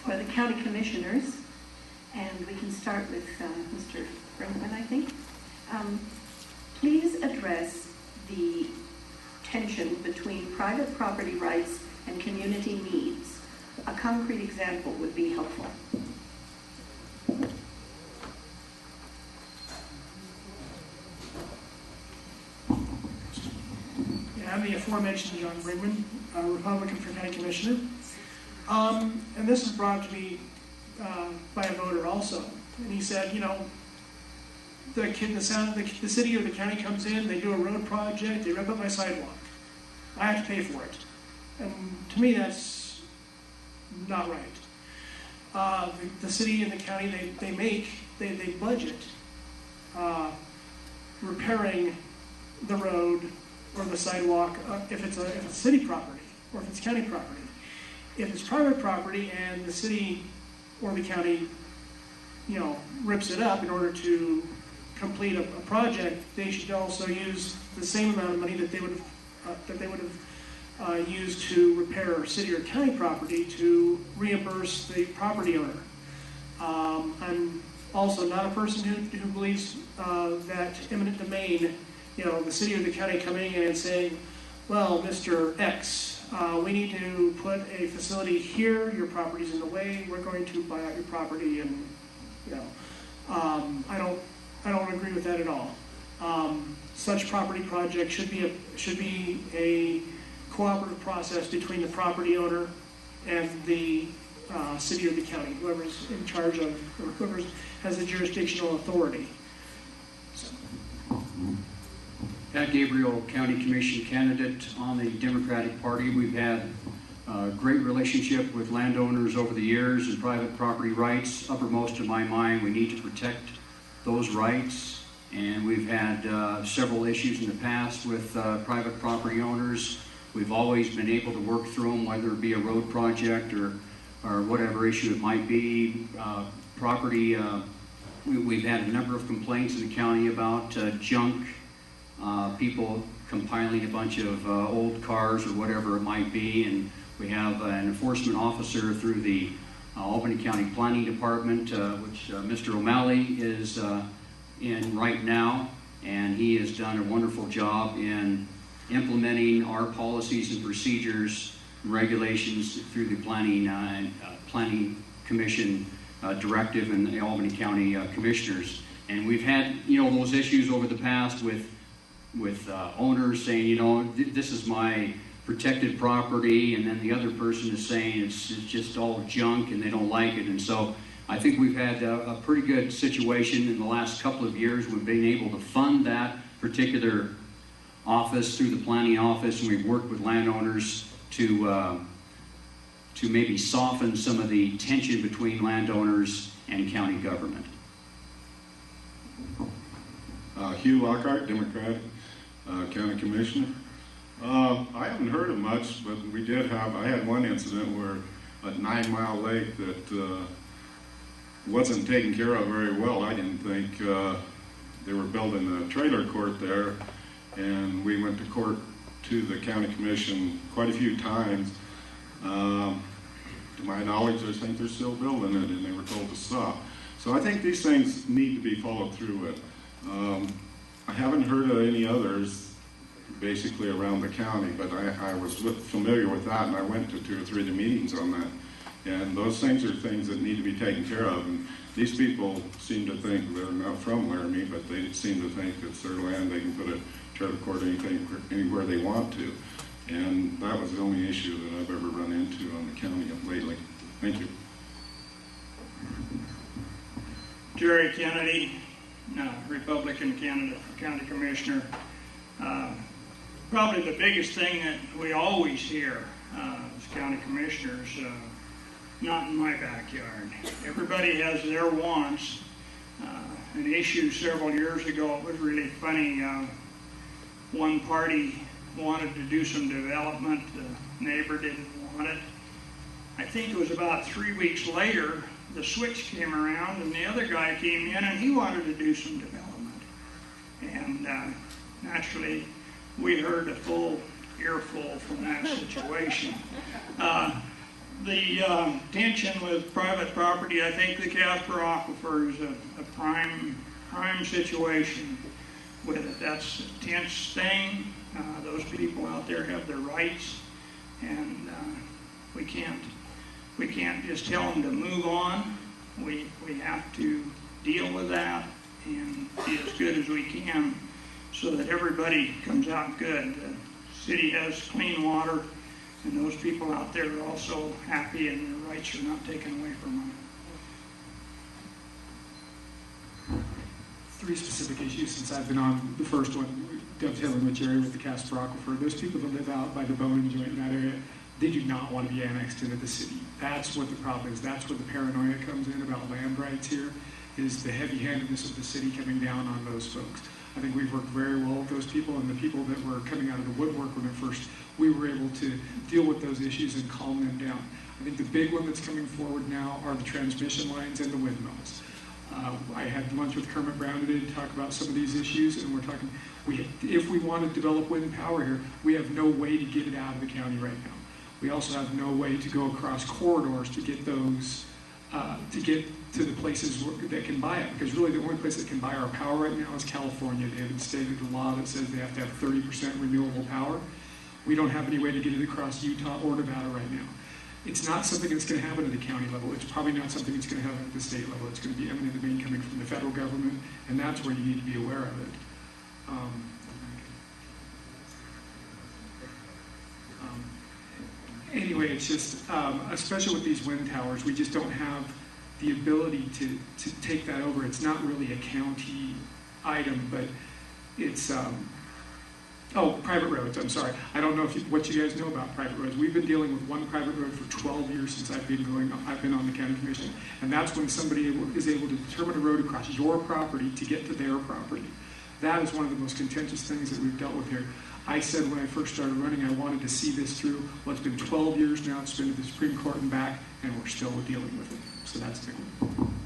for the county commissioners, and we can start with Mr. Brinkman, I think. Please address the tension between private property rights and community needs. A concrete example would be helpful. I'm the aforementioned John Brinkman, a Republican for County Commissioner. And this is brought to me by a voter also. And he said, you know, the city or the county comes in, they do a road project, they rip up my sidewalk. I have to pay for it. And to me, that's not right. The city and the county, they budget repairing the road or the sidewalk if it's city property or if it's county property. If it's private property and the city or the county, you know, rips it up in order to complete a project, they should also use the same amount of money that they would have used to repair city or county property to reimburse the property owner. I'm also not a person who believes that eminent domain, you know, the city or the county coming in and saying, well, Mr. X, we need to put a facility here, your property's in the way, we're going to buy out your property, and, you know, I don't agree with that at all. Such property projects should be a cooperative process between the property owner and the city or the county, whoever's in charge of, or whoever has the jurisdictional authority. So. Pat Gabriel, County Commission candidate on the Democratic Party. We've had a great relationship with landowners over the years and private property rights. Uppermost in my mind, we need to protect those rights. And we've had several issues in the past with private property owners. We've always been able to work through them, whether it be a road project or whatever issue it might be. We've had a number of complaints in the county about junk, people compiling a bunch of old cars or whatever it might be, and we have an enforcement officer through the Albany County Planning Department, which Mr. O'Malley is in right now, and he has done a wonderful job in implementing our policies and procedures and regulations through the Planning Commission directive and the Albany County Commissioners. And we've had, you know, those issues over the past with owners saying, you know, this is my protected property, and then the other person is saying it's just all junk and they don't like it. And so I think we've had a pretty good situation in the last couple of years. We've been able to fund that particular office through the planning office, and we've worked with landowners to maybe soften some of the tension between landowners and county government. Hugh Lockhart, Democratic County Commissioner. I haven't heard of much, but I had one incident where a 9 Mile Lake that wasn't taken care of very well. I didn't think they were building a trailer court there, and we went to court to the county commission quite a few times. To my knowledge, I think they're still building it, and they were told to stop. So I think these things need to be followed through with. I haven't heard of any others basically around the county, but I was familiar with that, and I went to 2 or 3 of the meetings on that. And those things are things that need to be taken care of. And these people seem to think, they're not from Laramie, but they seem to think it's their land, they can put a trailer court anywhere they want to. And that was the only issue that I've ever run into on the county lately. Thank you. Jerry Kennedy, Republican candidate for county commissioner. Probably the biggest thing that we always hear as county commissioners, not in my backyard. Everybody has their wants. An issue several years ago, it was really funny. One party wanted to do some development, the neighbor didn't want it. I think it was about 3 weeks later, the switch came around and the other guy came in and he wanted to do some development. And naturally, we heard a full earful from that situation. the tension with private property, I think the Casper Aquifer is a prime situation with it. That's a tense thing. Those people out there have their rights, and we can't just tell them to move on. We have to deal with that and be as good as we can so that everybody comes out good. The city has clean water, and those people out there are also happy, and their rights are not taken away from them. 3 specific issues since I've been on. The first one, dovetailing with Jerry with the Casper Aquifer. Those people that live out by the Bowen joint in that area, they do not want to be annexed into the city. That's what the problem is. That's where the paranoia comes in about land rights here, is the heavy-handedness of the city coming down on those folks. I think we've worked very well with those people, and the people that were coming out of the woodwork when at first we were able to deal with those issues and calm them down. I think the big one that's coming forward now are the transmission lines and the windmills. I had lunch with Kermit Brown today to talk about some of these issues, and we're talking, if we want to develop wind power here, we have no way to get it out of the county right now. We also have no way to go across corridors to get those, to get to the places that can buy it, because really the only place that can buy our power right now is California. They have instated a law that says they have to have 30% renewable power. We don't have any way to get it across Utah or Nevada right now. It's not something that's going to happen at the county level. It's probably not something that's going to happen at the state level. It's going to be eminent domain coming from the federal government, and that's where you need to be aware of it. Anyway, it's just, especially with these wind towers, we just don't have the ability to take that over. It's not really a county item, but it's, private roads, I'm sorry. I don't know what you guys know about private roads. We've been dealing with one private road for 12 years since I've been on the county commission, and that's when somebody is able to determine a road across your property to get to their property. That is one of the most contentious things that we've dealt with here. I said when I first started running, I wanted to see this through. Well, it's been 12 years now. It's been to the Supreme Court and back, and we're still dealing with it. So that's a big one.